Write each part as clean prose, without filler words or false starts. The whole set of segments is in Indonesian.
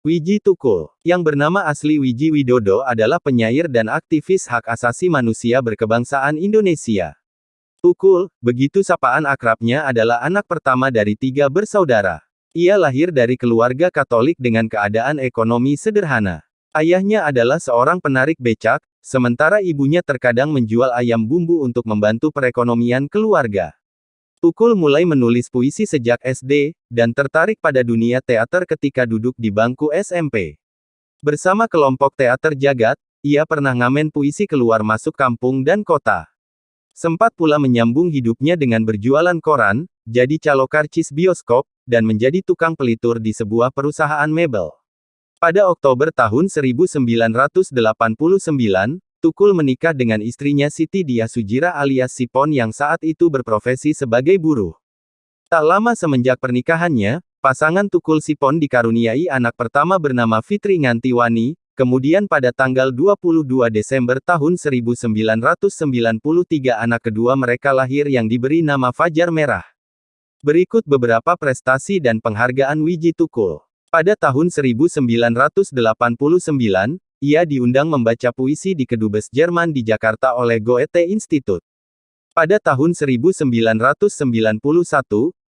Wiji Tukul, yang bernama asli Wiji Widodo adalah penyair dan aktivis hak asasi manusia berkebangsaan Indonesia. Tukul, begitu sapaan akrabnya, adalah anak pertama dari 3 bersaudara. Ia lahir dari keluarga Katolik dengan keadaan ekonomi sederhana. Ayahnya adalah seorang penarik becak, sementara ibunya terkadang menjual ayam bumbu untuk membantu perekonomian keluarga. Tukul mulai menulis puisi sejak SD, dan tertarik pada dunia teater ketika duduk di bangku SMP. Bersama kelompok teater Jagat, ia pernah ngamen puisi keluar masuk kampung dan kota. Sempat pula menyambung hidupnya dengan berjualan koran, jadi calo karcis bioskop, dan menjadi tukang pelitur di sebuah perusahaan mebel. Pada Oktober tahun 1989, Tukul menikah dengan istrinya Siti Diah Sujira alias Sipon yang saat itu berprofesi sebagai buruh. Tak lama semenjak pernikahannya, pasangan Tukul Sipon dikaruniai anak pertama bernama Fitri Ngantiwani, kemudian pada tanggal 22 Desember tahun 1993 anak kedua mereka lahir yang diberi nama Fajar Merah. Berikut beberapa prestasi dan penghargaan Wiji Tukul. Pada tahun 1989, ia diundang membaca puisi di Kedubes Jerman di Jakarta oleh Goethe Institut. Pada tahun 1991,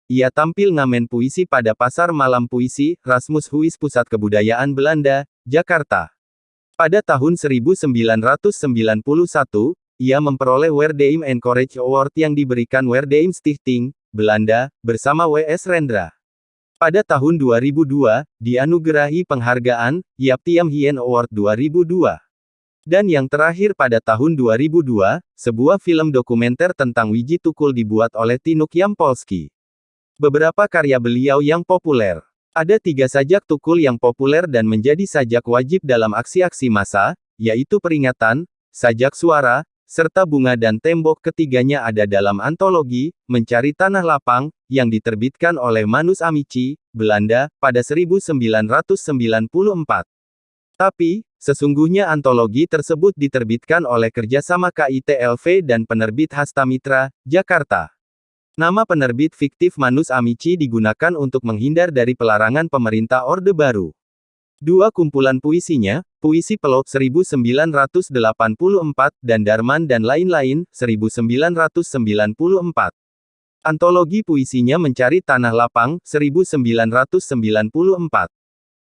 ia tampil ngamen puisi pada Pasar Malam Puisi, Rasmus Huis Pusat Kebudayaan Belanda, Jakarta. Pada tahun 1991, ia memperoleh Werdeim Encourage Award yang diberikan Werdeim Stichting, Belanda, bersama W.S. Rendra. Pada tahun 2002, dianugerahi penghargaan Yaptiam Hien Award 2002. Dan yang terakhir pada tahun 2002, sebuah film dokumenter tentang Wiji Tukul dibuat oleh Tinuk Yampolsky. Beberapa karya beliau yang populer. Ada 3 sajak Tukul yang populer dan menjadi sajak wajib dalam aksi-aksi massa, yaitu Peringatan, Sajak Suara, serta Bunga dan Tembok. Ketiganya ada dalam antologi Mencari Tanah Lapang, yang diterbitkan oleh Manus Amici, Belanda, pada 1994. Tapi, sesungguhnya antologi tersebut diterbitkan oleh kerjasama KITLV dan penerbit Hastamitra, Jakarta. Nama penerbit fiktif Manus Amici digunakan untuk menghindar dari pelarangan pemerintah Orde Baru. 2 kumpulan puisinya, Puisi Pelop 1984, dan Darman dan lain-lain, 1994. Antologi puisinya Mencari Tanah Lapang, 1994.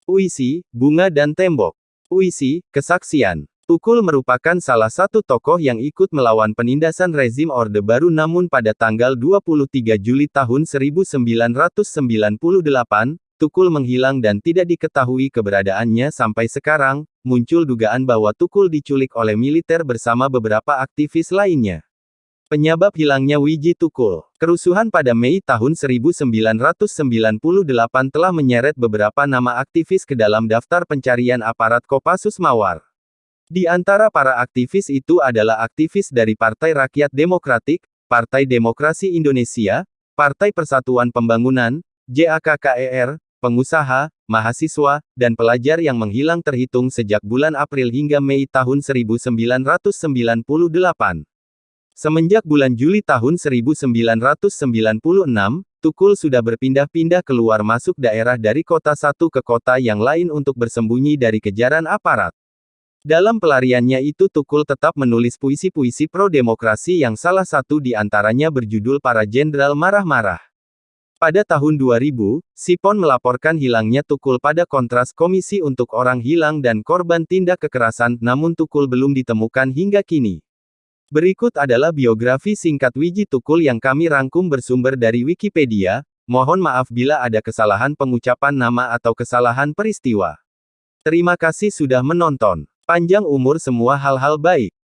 Puisi, Bunga dan Tembok. Puisi, Kesaksian. Tukul merupakan salah satu tokoh yang ikut melawan penindasan rezim Orde Baru, namun pada tanggal 23 Juli tahun 1998, Tukul menghilang dan tidak diketahui keberadaannya sampai sekarang. Muncul dugaan bahwa Tukul diculik oleh militer bersama beberapa aktivis lainnya. Penyebab hilangnya Wiji Tukul. Kerusuhan pada Mei tahun 1998 telah menyeret beberapa nama aktivis ke dalam daftar pencarian aparat Kopassus Mawar. Di antara para aktivis itu adalah aktivis dari Partai Rakyat Demokratik, Partai Demokrasi Indonesia, Partai Persatuan Pembangunan, JAKKER, pengusaha, mahasiswa, dan pelajar yang menghilang terhitung sejak bulan April hingga Mei tahun 1998. Semenjak bulan Juli tahun 1996, Tukul sudah berpindah-pindah keluar masuk daerah dari kota satu ke kota yang lain untuk bersembunyi dari kejaran aparat. Dalam pelariannya itu Tukul tetap menulis puisi-puisi pro-demokrasi yang salah satu di antaranya berjudul Para Jenderal Marah-Marah. Pada tahun 2000, Sipon melaporkan hilangnya Tukul pada Kontras Komisi untuk Orang Hilang dan Korban Tindak Kekerasan, namun Tukul belum ditemukan hingga kini. Berikut adalah biografi singkat Wiji Tukul yang kami rangkum bersumber dari Wikipedia. Mohon maaf bila ada kesalahan pengucapan nama atau kesalahan peristiwa. Terima kasih sudah menonton. Panjang umur semua hal-hal baik.